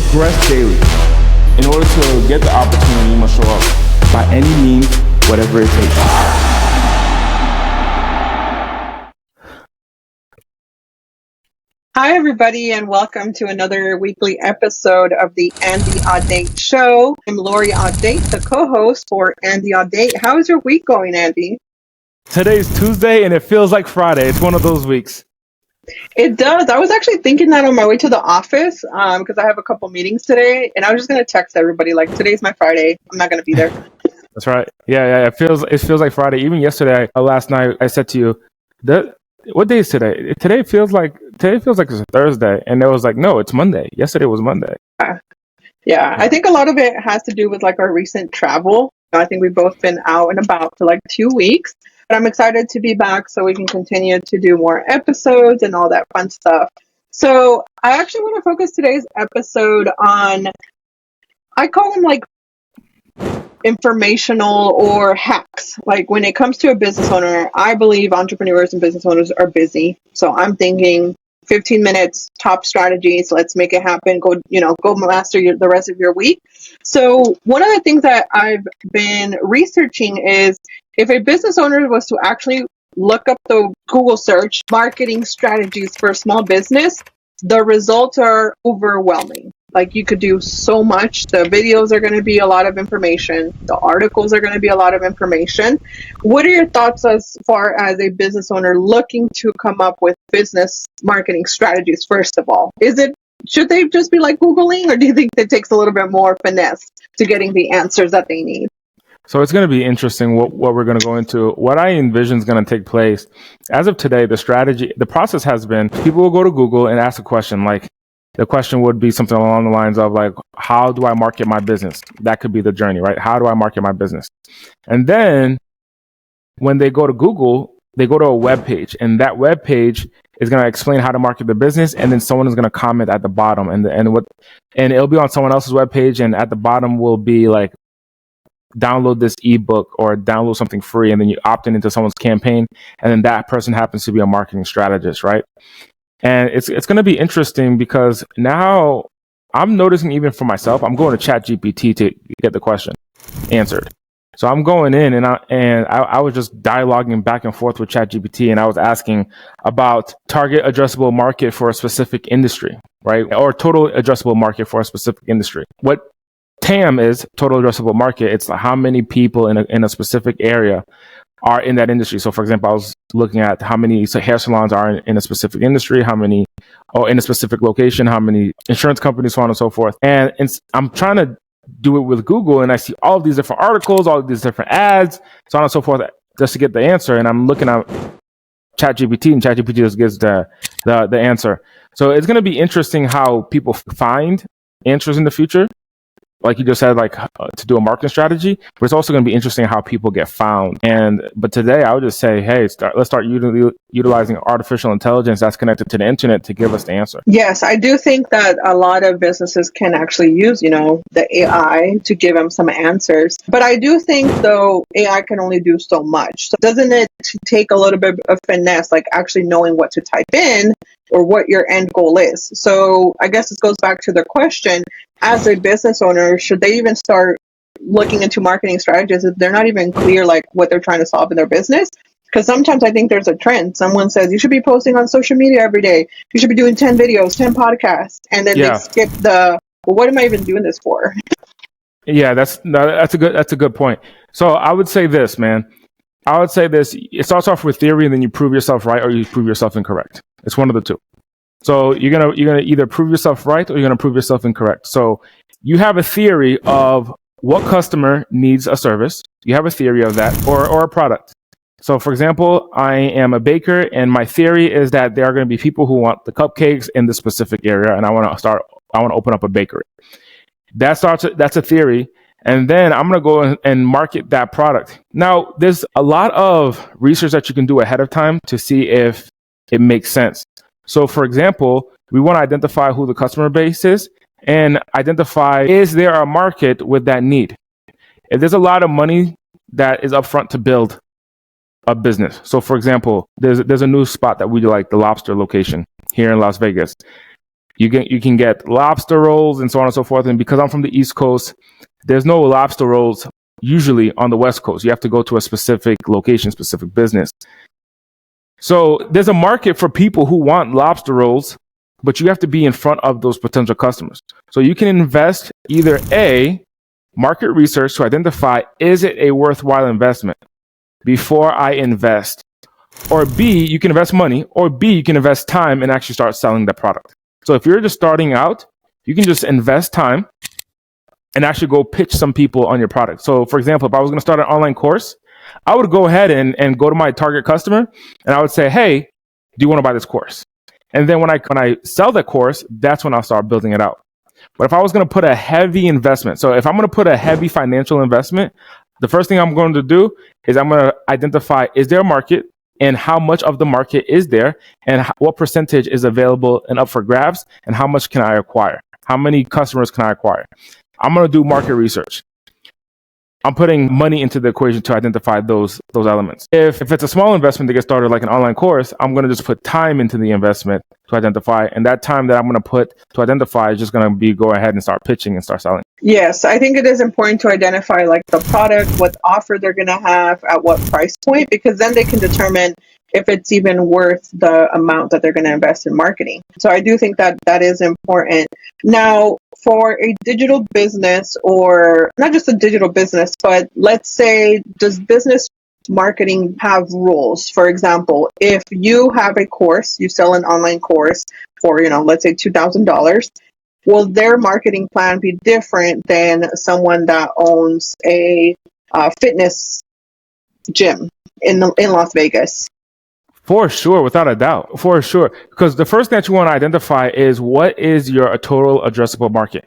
progress daily. In order to get the opportunity, you must show up by any means, whatever it takes. Hi, everybody, and welcome to another weekly episode of the Audate show. I'm Lory Audate, the co-host for Audate. How is your week going, Andy? Today's Tuesday, and it feels like Friday. It's one of those weeks. It does. I was actually thinking that on my way to the office because I have a couple meetings today, and I was just going to text everybody, like, today's my Friday. I'm not going to be there. That's right. Yeah. It feels like Friday. Even yesterday, last night, I said to you, what day is today? Today feels like it's a Thursday, and it was like, no, it's Monday. Yesterday was Monday. Yeah, I think a lot of it has to do with like our recent travel. I think we've both been out and about for like 2 weeks, but I'm excited to be back so we can continue to do more episodes and all that fun stuff. So I actually want to focus today's episode on, I call them like informational or hacks. Like when it comes to a business owner, I believe entrepreneurs and business owners are busy. So I'm thinking 15 minutes, top strategies. Let's make it happen. Go master the rest of your week. So one of the things that I've been researching is if a business owner was to actually look up the Google search marketing strategies for a small business, the results are overwhelming. Like you could do so much. The videos are going to be a lot of information. The articles are going to be a lot of information. What are your thoughts as far as a business owner looking to come up with business marketing strategies, first of all? Should they just be like Googling, or do you think it takes a little bit more finesse to getting the answers that they need? So it's going to be interesting what we're going to go into. What I envision is going to take place. As of today, the process has been people will go to Google and ask a question like, the question would be something along the lines of like, how do I market my business? That could be the journey, right? How do I market my business? And then when they go to Google, they go to a web page, and that web page is going to explain how to market the business. And then someone is going to comment at the bottom, and it'll be on someone else's web page. And at the bottom will be like, download this ebook or download something free. And then you opt into someone's campaign. And then that person happens to be a marketing strategist, right? And it's going to be interesting because now I'm noticing even for myself, I'm going to ChatGPT to get the question answered. So I'm going in and I was just dialoguing back and forth with ChatGPT, and I was asking about target addressable market for a specific industry, right? Or total addressable market for a specific industry. What TAM is, total addressable market. It's like how many people in a specific area are in that industry. So for example, I was looking at how many hair salons are in a specific industry, how many in a specific location, how many insurance companies, so on and so forth. And I'm trying to do it with Google, and I see all of these different articles, all of these different ads, so on and so forth, just to get the answer. And I'm looking at ChatGPT, and ChatGPT just gives the answer. So it's going to be interesting how people find answers in the future. Like you just said, like to do a marketing strategy, but it's also going to be interesting how people get found. But today I would just say, hey, let's start utilizing artificial intelligence that's connected to the internet to give us the answer. Yes, I do think that a lot of businesses can actually use, the AI to give them some answers. But I do think, though, AI can only do so much. So doesn't it take a little bit of finesse, like actually knowing what to type in or what your end goal is? So I guess this goes back to the question, as a business owner, should they even start looking into marketing strategies if they're not even clear like what they're trying to solve in their business? Because sometimes I think there's a trend. Someone says you should be posting on social media every day. You should be doing 10 videos, 10 podcasts. And then they skip what am I even doing this for? Yeah, that's a good point. So I would say this, man. It starts off with theory, and then you prove yourself right or you prove yourself incorrect. It's one of the two. So you're gonna either prove yourself right or you're gonna prove yourself incorrect. So you have a theory of what customer needs a service. You have a theory of that or a product. So for example, I am a baker, and my theory is that there are going to be people who want the cupcakes in this specific area, and I want to open up a bakery. That's a theory. And then I'm going to go and market that product. Now, there's a lot of research that you can do ahead of time to see if it makes sense. So for example, we want to identify who the customer base is and identify, is there a market with that need? If there's a lot of money that is upfront to build a business. So for example, there's a new spot that we like, the Lobster location here in Las Vegas. You can get lobster rolls and so on and so forth. And because I'm from the East Coast, there's no lobster rolls usually on the West Coast. You have to go to a specific location, specific business. So there's a market for people who want lobster rolls, but you have to be in front of those potential customers. So you can invest either A, market research to identify, is it a worthwhile investment before I invest? Or B, you can invest money, or B, you can invest time and actually start selling the product. So if you're just starting out, you can just invest time and actually go pitch some people on your product. So for example, if I was going to start an online course, I would go ahead and go to my target customer and I would say, hey, do you want to buy this course? And then when I sell the course, that's when I'll start building it out. But if I was going to put a heavy investment, so if I'm going to put a heavy financial investment, the first thing I'm going to do is I'm going to identify, is there a market and how much of the market is there and what percentage is available and up for grabs and how much can I acquire? How many customers can I acquire? I'm going to do market research. I'm putting money into the equation to identify those elements. If it's a small investment to get started, like an online course, I'm going to just put time into the investment to identify. And that time that I'm going to put to identify is just going to be go ahead and start pitching and start selling. Yes, I think it is important to identify like the product, what offer they're going to have, at what price point, because then they can determine if it's even worth the amount that they're going to invest in marketing. So I do think that that is important. Now, for a digital business, or not just a digital business, but let's say, does business marketing have rules? For example, if you have a course, you sell an online course for, let's say $2,000, will their marketing plan be different than someone that owns a fitness gym in Las Vegas? For sure, without a doubt, for sure. Because the first thing that you want to identify is what is your total addressable market?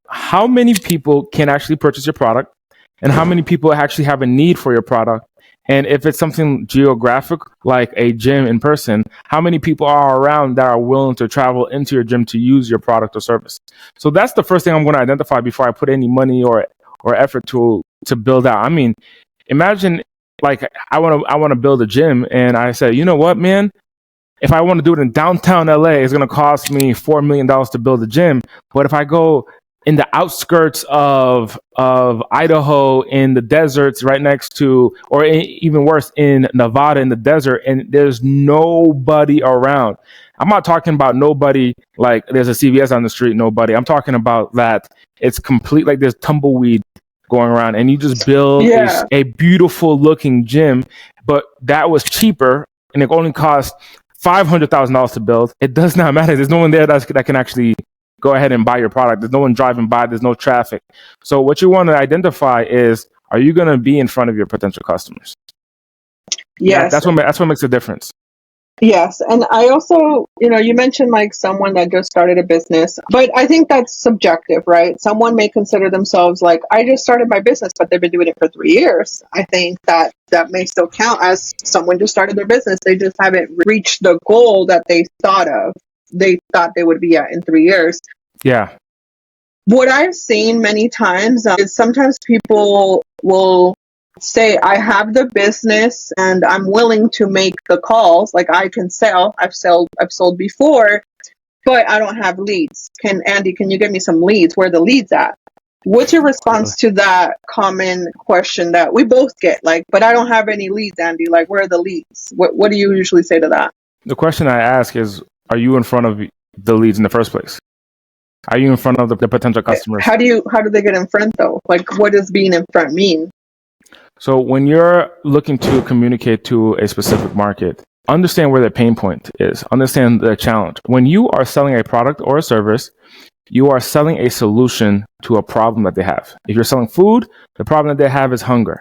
How many people can actually purchase your product and how many people actually have a need for your product? And if it's something geographic, like a gym in person, how many people are around that are willing to travel into your gym to use your product or service? So that's the first thing I'm going to identify before I put any money or effort to build out. I mean, imagine like I want to build a gym and I say, you know what, man, if I want to do it in downtown LA, it's going to cost me $4 million to build a gym. But if I go in the outskirts of Idaho, in the deserts right next to, or even worse, in Nevada in the desert, and there's nobody around. I'm not talking about nobody like there's a CVS on the street, nobody. I'm talking about that it's complete, like there's tumbleweed going around, and you just build a beautiful looking gym, but that was cheaper and it only cost $500,000 to build. It does not matter. There's no one there that can actually go ahead and buy your product. There's no one driving by. There's no traffic. So what you want to identify is, are you going to be in front of your potential customers? Yes. That's what makes a difference. Yes. And I also, you mentioned like someone that just started a business, but I think that's subjective, right? Someone may consider themselves like, I just started my business, but they've been doing it for 3 years. I think that may still count as someone just started their business. They just haven't reached the goal that they thought they would be at in 3 years. Yeah. What I've seen many times is sometimes people will say, I have the business and I'm willing to make the calls. Like I can sell. I've sold before, but I don't have leads. Andy, can you give me some leads? Where are the leads at? What's your response to that common question that we both get? Like, but I don't have any leads, Andy. Like, where are the leads? What do you usually say to that? The question I ask is, are you in front of the leads in the first place? Are you in front of the potential customers? How do they get in front though? Like, what does being in front mean? So when you're looking to communicate to a specific market, understand where their pain point is, understand the challenge. When you are selling a product or a service, you are selling a solution to a problem that they have. If you're selling food, the problem that they have is hunger,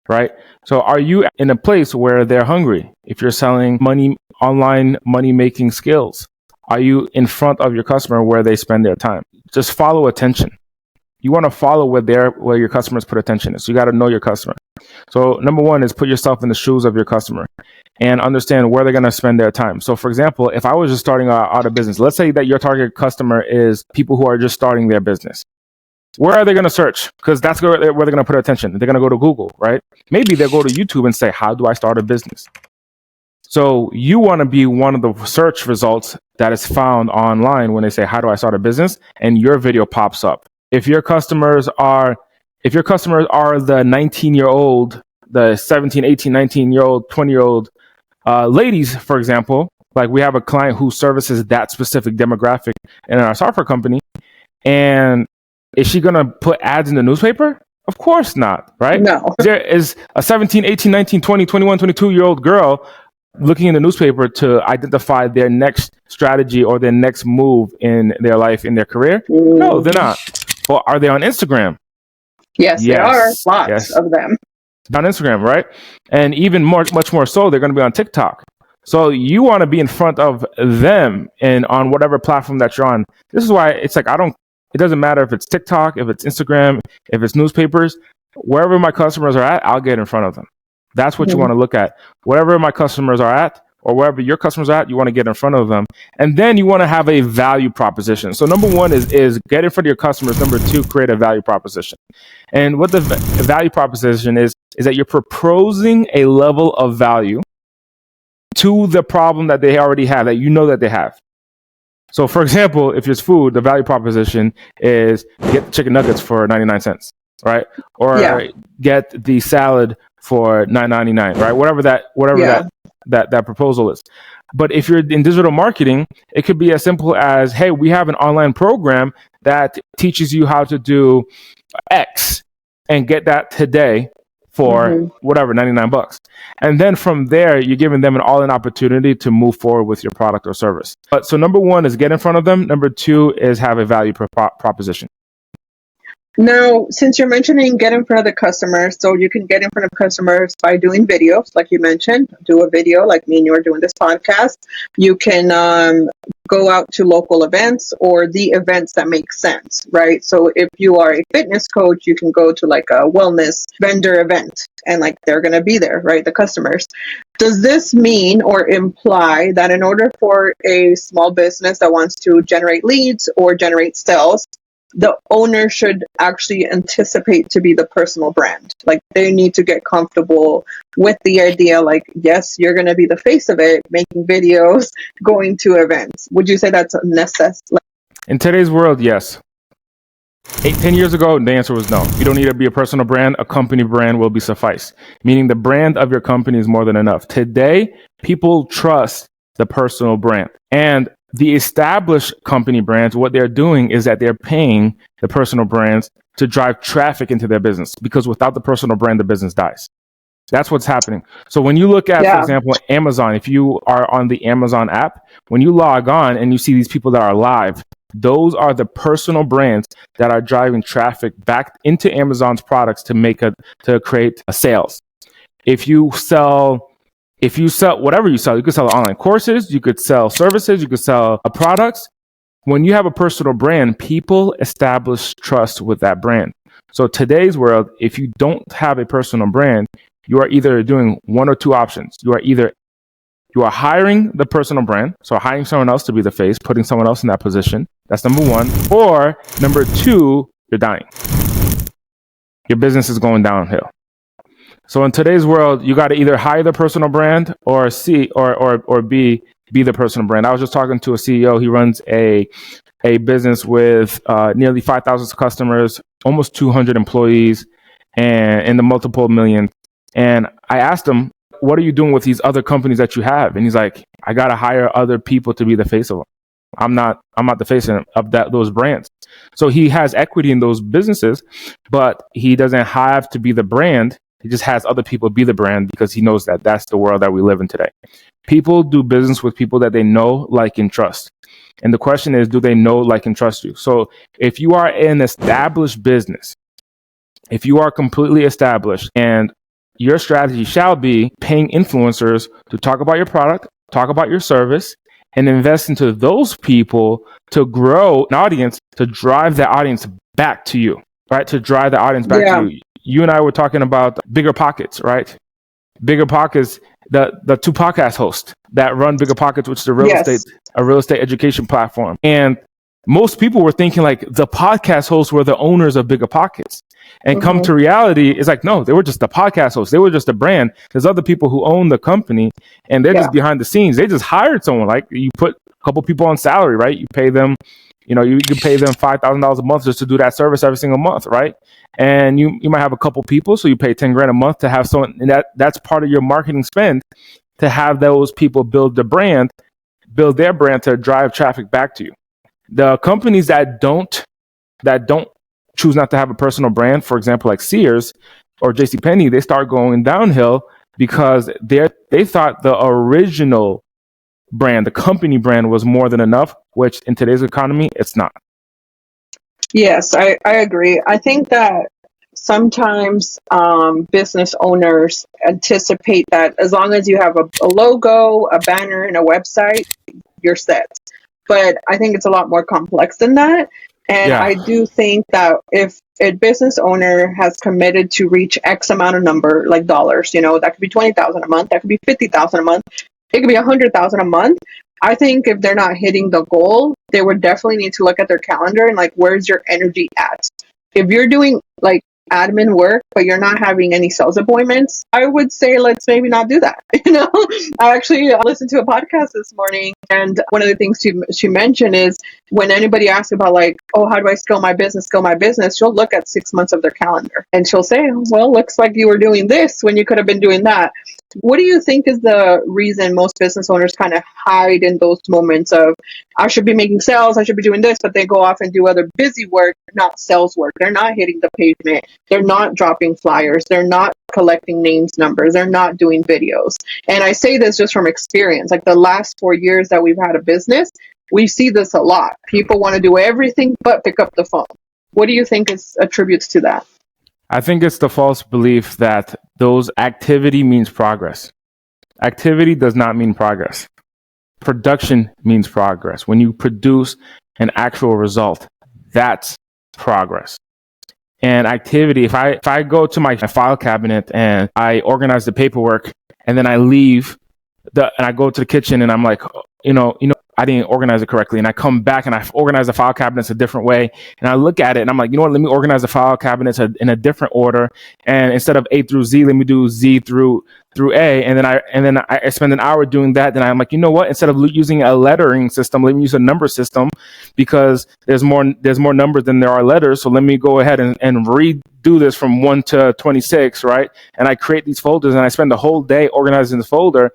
right? So are you in a place where they're hungry? If you're selling online money-making skills, are you in front of your customer where they spend their time? Just follow attention. You want to follow where your customers put attention is. So you got to know your customer. So number one is put yourself in the shoes of your customer and understand where they're going to spend their time. So for example, if I was just starting out a business, let's say that your target customer is people who are just starting their business. Where are they going to search? Because that's where they're going to put attention. They're going to go to Google, right? Maybe they'll go to YouTube and say, how do I start a business? So you want to be one of the search results that is found online when they say, how do I start a business? And your video pops up. If your customers are the 19-year-old, the 17, 18, 19-year-old, 20-year-old ladies, for example, like we have a client who services that specific demographic in our software company. And is she going to put ads in the newspaper? Of course not, right? No. There is a 17, 18, 19, 20, 21, 22-year-old girl looking in the newspaper to identify their next strategy or their next move in their life, in their career? No, they're not. Well, are they on Instagram? Yes, there are lots of them. On Instagram, right? And even much more so, they're going to be on TikTok. So you want to be in front of them and on whatever platform that you're on. This is why it's like, it doesn't matter if it's TikTok, if it's Instagram, if it's newspapers, wherever my customers are at, I'll get in front of them. That's what you want to look at. Whatever my customers are at, or wherever your customers are at, you want to get in front of them. And then you want to have a value proposition. So number one is get in front of your customers. Number two, create a value proposition. And what the value proposition is that you're proposing a level of value to the problem that they already have, that you know that they have. So for example, if it's food, the value proposition is get chicken nuggets for 99 cents, right? Or get the salad for $9.99, right? Whatever that proposal is. But if you're in digital marketing, it could be as simple as, hey, we have an online program that teaches you how to do X and get that today for whatever, $99. And then from there, you're giving them an all-in opportunity to move forward with your product or service. But so number one is get in front of them. Number two is have a value proposition. Now, since you're mentioning get in front of the customers, so you can get in front of customers by doing videos, like you mentioned, do a video like me and you are doing this podcast. You can go out to local events or the events that make sense, right? So if you are a fitness coach, you can go to like a wellness vendor event and like they're going to be there, right? The customers. Does this mean or imply that in order for a small business that wants to generate leads or generate sales, the owner should actually anticipate to be the personal brand? Like they need to get comfortable with the idea, like, yes, you're going to be the face of it, making videos, going to events. Would you say that's a necessity? In today's world, yes. 10 years ago, the answer was no. You don't need to be a personal brand. A company brand will be suffice, meaning the brand of your company is more than enough. Today, people trust the personal brand. And the established company brands, what they're doing is that they're paying the personal brands to drive traffic into their business, because without the personal brand, the business dies. That's what's happening. So when you look at, for example, Amazon, if you are on the Amazon app, when you log on and you see these people that are live, those are the personal brands that are driving traffic back into Amazon's products to create sales. If you sell whatever you sell, you could sell online courses, you could sell services, you could sell products. When you have a personal brand, people establish trust with that brand. So today's world, if you don't have a personal brand, you are either doing one or two options. You are hiring the personal brand, so hiring someone else to be the face, putting someone else in that position. That's number one. Or number two, you're dying. Your business is going downhill. So in today's world, you got to either hire the personal brand or be the personal brand. I was just talking to a CEO. He runs a business with nearly 5,000 customers, almost 200 employees, and in the multiple millions. And I asked him, what are you doing with these other companies that you have? And he's like, I got to hire other people to be the face of them. I'm not the face of those brands. So he has equity in those businesses, but he doesn't have to be the brand. He just has other people be the brand because he knows that that's the world that we live in today. People do business with people that they know, like, and trust. And the question is, do they know, like, and trust you? So if you are an established business, if you are completely established, and your strategy shall be paying influencers to talk about your product, talk about your service, and invest into those people to grow an audience, to drive the audience back to you, right? To drive the audience back to you. You and I were talking about Bigger Pockets, right? Bigger Pockets, the two podcast hosts that run Bigger Pockets, which is a real estate education platform. And most people were thinking like the podcast hosts were the owners of Bigger Pockets. And come to reality, it's like, no, they were just a podcast host. They were just a brand. There's other people who own the company and they're just behind the scenes. They just hired someone. Like you put a couple people on salary, right? You pay them, you can pay them $5,000 a month just to do that service every single month, right? And you might have a couple people, so you pay 10 grand a month to have someone, and that's part of your marketing spend, to have those people build their brand to drive traffic back to you. The companies that don't choose not to have a personal brand, for example, like Sears or JCPenney, they start going downhill because they thought the original brand, the company brand, was more than enough, which in today's economy, it's not. Yes, I agree. I think that sometimes business owners anticipate that as long as you have a logo, a banner, and a website, you're set. But I think it's a lot more complex than that. And I do think that if a business owner has committed to reach X amount of number, like dollars, that could be 20,000 a month, that could be 50,000 a month, it could be 100,000 a month. I think if they're not hitting the goal, they would definitely need to look at their calendar and like, where's your energy at? If you're doing like admin work, but you're not having any sales appointments, I would say let's maybe not do that. I actually listened to a podcast this morning, and one of the things she mentioned is when anybody asks about like, oh, how do I scale my business, she'll look at 6 months of their calendar and she'll say, well, looks like you were doing this when you could have been doing that. What do you think is the reason most business owners kind of hide in those moments of, I should be making sales, I should be doing this, but they go off and do other busy work, not sales work. They're not hitting the pavement. They're not dropping flyers. They're not collecting names, numbers. They're not doing videos. And I say this just from experience. Like the last 4 years that we've had a business, we see this a lot. People want to do everything but pick up the phone. What do you think is attributes to that? I think it's the false belief that those activity means progress. Activity does not mean progress. Production means progress. When you produce an actual result, that's progress. And activity, if I go to my file cabinet and I organize the paperwork and then I leave and I go to the kitchen and I'm like, I didn't organize it correctly. And I come back and I organize the file cabinets a different way. And I look at it and I'm like, you know what? Let me organize the file cabinets in a different order. And instead of A through Z, let me do Z through A. And then I spend an hour doing that. Then I'm like, you know what? Instead of using a lettering system, let me use a number system because there's more numbers than there are letters. So let me go ahead and redo this from 1 to 26, right? And I create these folders and I spend the whole day organizing the folder.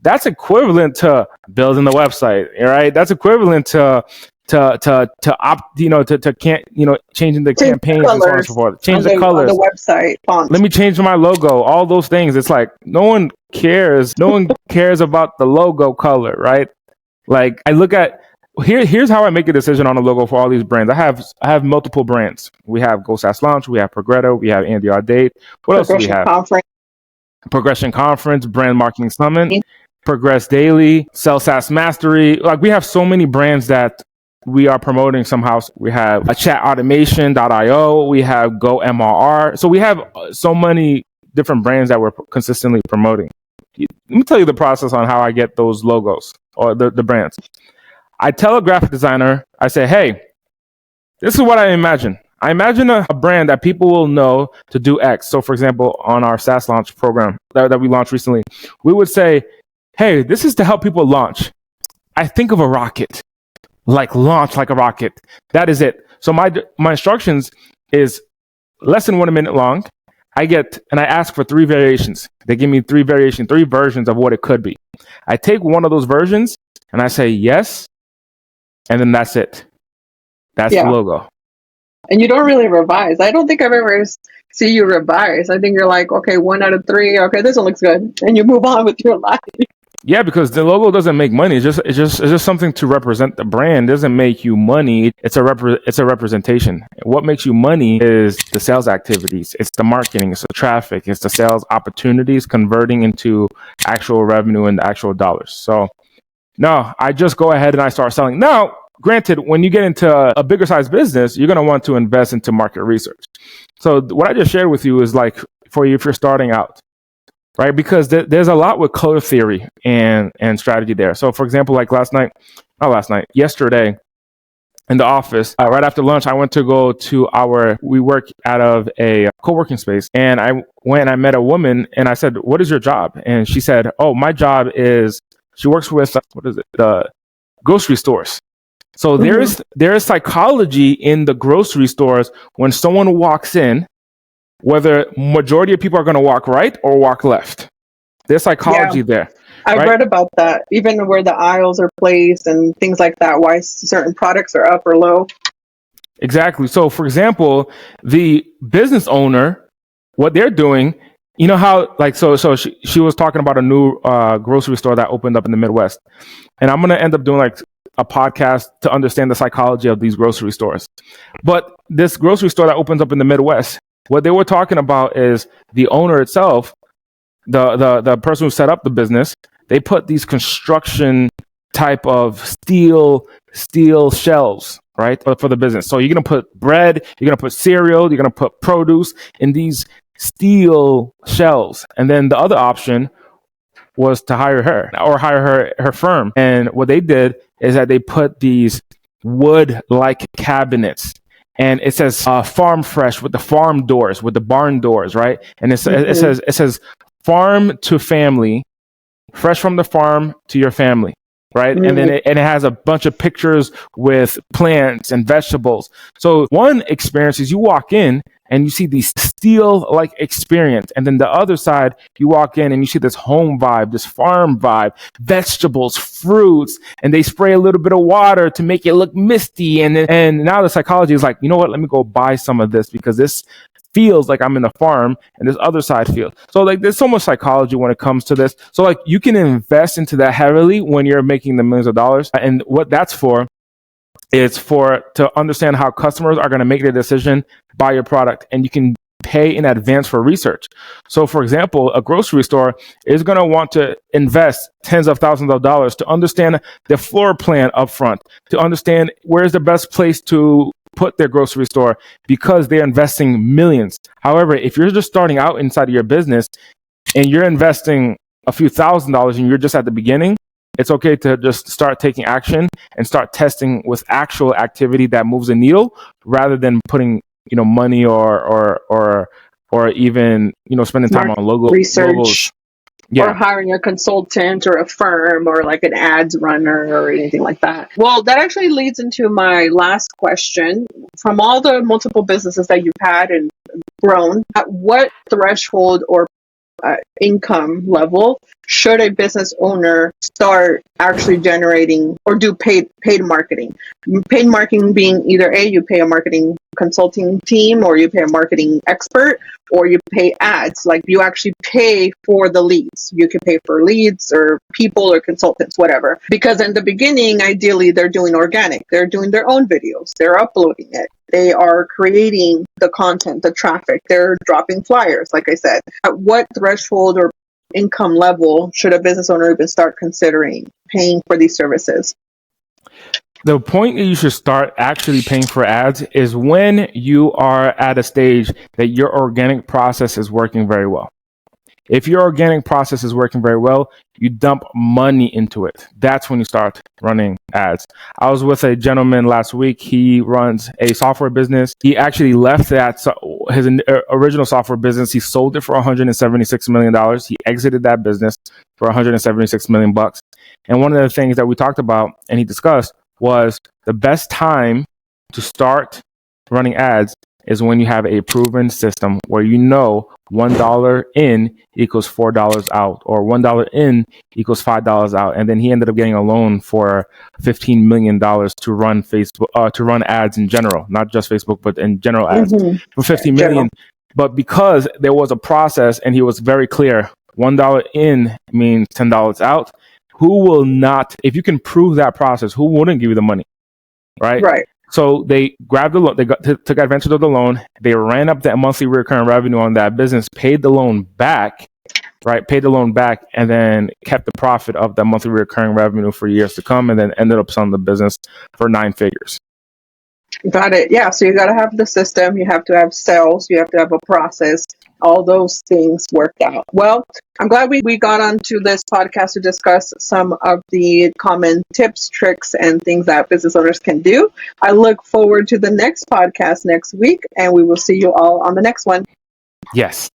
That's equivalent to building the website, right? That's equivalent to changing the campaigns and so on and so forth. Change the colors, on the website font. Let me change my logo. All those things. It's like no one cares. No one cares about the logo color, right? Like I look at here's how I make a decision on a logo for all these brands. I have multiple brands. We have Go SaaS Launch. We have Progredo. We have Andy Audate. What else do we have? Progression Conference, Brand Marketing Summit. Progress Daily, Sell SaaS Mastery. Like we have so many brands that we are promoting somehow. We have a chat automation.io. We have Go MRR. So we have so many different brands that we're consistently promoting. Let me tell you the process on how I get those logos or the brands. I tell a graphic designer, I say, hey, this is what I imagine. I imagine a brand that people will know to do X. So for example, on our SaaS launch program that we launched recently, we would say, hey, this is to help people launch. I think of a rocket, like launch like a rocket. That is it. So my instructions is less than 1 minute long. I ask for 3 variations. They give me 3 versions of what it could be. I take one of those versions and I say yes, and then that's it. That's the logo. And you don't really revise. I don't think I've ever seen you revise. I think you're like, okay, 1 out of 3. Okay, this one looks good, and you move on with your life. Yeah, because the logo doesn't make money. It's just something to represent the brand. It doesn't make you money. It's a representation. What makes you money is the sales activities. It's the marketing. It's the traffic. It's the sales opportunities converting into actual revenue and actual dollars. So, no, I just go ahead and I start selling. Now, granted, when you get into a bigger size business, you're going to want to invest into market research. So what I just shared with you is like for you if you're starting out. Right, because there's a lot with color theory and strategy there. So, for example, like yesterday, in the office. Right after lunch, I went to go to we work out of a co-working space. And I went and I met a woman and I said, what is your job? And she said, oh, my job is, she works with, the grocery stores. So there is psychology in the grocery stores when someone walks in, whether majority of people are going to walk right or walk left. There's psychology there. I've read about that, even where the aisles are placed and things like that, why certain products are up or low. Exactly. So, for example, the business owner, what they're doing, you know how, like, so she was talking about a new grocery store that opened up in the Midwest. And I'm going to end up doing like a podcast to understand the psychology of these grocery stores. But this grocery store that opens up in the Midwest, what they were talking about is the owner itself, the person who set up the business, they put these construction type of steel shelves, right, for the business. So you're going to put bread, you're going to put cereal, you're going to put produce in these steel shelves. And then the other option was to hire her or hire her firm. And what they did is that they put these wood-like cabinets. And it says farm fresh with the farm doors, with the barn doors, right? And it says farm to family, fresh from the farm to your family, right? And then it has a bunch of pictures with plants and vegetables. So one experience is you walk in and you see these steel-like experience. And then the other side, you walk in and you see this home vibe, this farm vibe, vegetables, fruits, and they spray a little bit of water to make it look misty. And now the psychology is like, you know what? Let me go buy some of this because this feels like I'm in the farm and this other side feels. So like there's so much psychology when it comes to this. So like you can invest into that heavily when you're making the millions of dollars. And what that's for, it's to understand how customers are going to make their decision, buy your product, and you can pay in advance for research. So for example, a grocery store is going to want to invest tens of thousands of dollars to understand the floor plan up front, to understand where's the best place to put their grocery store because they're investing millions. However, if you're just starting out inside of your business and you're investing a few $1,000s and you're just at the beginning, it's okay to just start taking action and start testing with actual activity that moves a needle rather than putting, money or even, spending time on research. Or hiring a consultant or a firm or like an ads runner or anything like that. Well, that actually leads into my last question. From all the multiple businesses that you've had and grown, at what threshold or income level should a business owner start actually generating or do paid marketing? Paid marketing being either you pay a marketing consulting team or you pay a marketing expert or you pay ads, like you actually pay for the leads. You can pay for leads or people or consultants, whatever. Because in the beginning, ideally, they're doing organic. They're doing their own videos. They're uploading it. They are creating the content, the traffic. They're dropping flyers, like I said. At what threshold or income level should a business owner even start considering paying for these services? The point that you should start actually paying for ads is when you are at a stage that your organic process is working very well. If your organic process is working very well, you dump money into it. That's when you start running ads. I was with a gentleman last week. He runs a software business. He actually left his original software business. He sold it for $176 million. He exited that business for $176 million. And one of the things that we talked about and he discussed was the best time to start running ads is when you have a proven system where $1 in equals $4 out, or $1 in equals $5 out. And then he ended up getting a loan for $15 million to run Facebook, to run ads in general, not just Facebook, but in general ads for $15 million. But because there was a process and he was very clear, $1 in means $10 out. Who will not, if you can prove that process, who wouldn't give you the money? Right. So they grabbed the loan, took advantage of the loan. They ran up that monthly recurring revenue on that business, paid the loan back, and then kept the profit of that monthly recurring revenue for years to come, and then ended up selling the business for 9 figures. Got it. Yeah. So you got to have the system. You have to have sales. You have to have a process. All those things worked out. Well, I'm glad we got onto this podcast to discuss some of the common tips, tricks, and things that business owners can do. I look forward to the next podcast next week, and we will see you all on the next one. Yes.